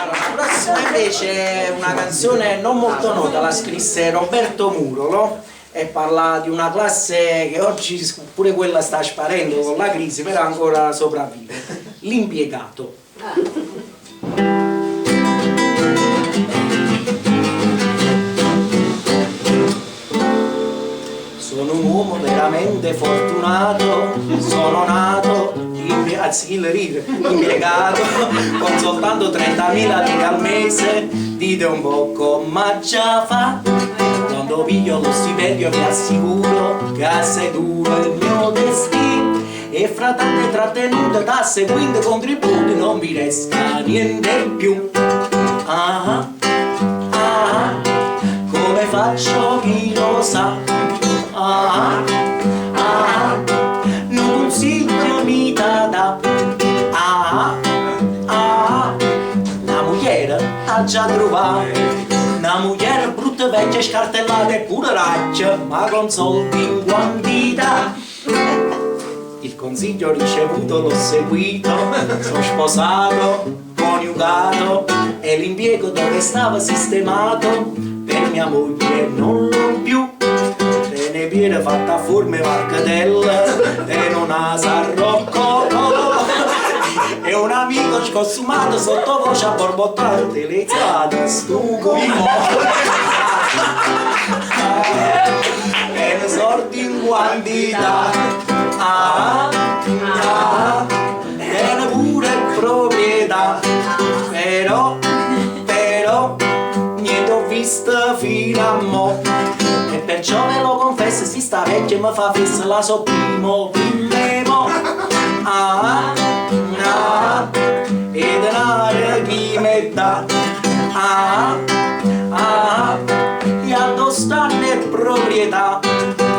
La prossima invece è una canzone non molto nota, la scrisse Roberto Murolo e parla di una classe che oggi pure quella sta sparendo con la crisi, però ancora sopravvive. L'impiegato. Sono un uomo veramente fortunato, sono nato impiegato con soltanto 30.000 lire al mese. Dite un po' come già fa, quando piglio lo stipendio vi assicuro che assicuro il mio destino. E fra tante trattenute, tasse, quinte, contributi non mi resta niente più. Ah, ah, come faccio chi lo sa? Ah, ah, non consiglio mi dà. Ah, ah, la moglie ha già trovato, una moglie brutta, vecchia, scartellata e pure raccia, ma con soldi in quantità. Il consiglio ricevuto l'ho seguito, sono sposato, coniugato e l'impiego dove stava sistemato per mia moglie non l'ho più. Te ne viene fatta a forme marcatella e non ha sarrocco. E un amico scostumato sottovoce a borbottare utilizzata stuco e ne sorti in quantità. Ah, ah, e ne pure proprietà. Però niente ho visto fino a mo'. E perciò ve lo confesso, si sta vecchia e mi fa fissa la so primo. Ah, ah, e denaro chi mi dà. Ah, ah, e addostanne proprietà.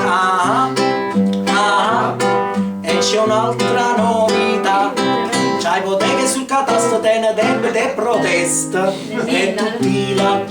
Ah, ah, e c'è un'altra novità. C'hai ipoteche sul catasto, te ne debiti e protesta. E tutti la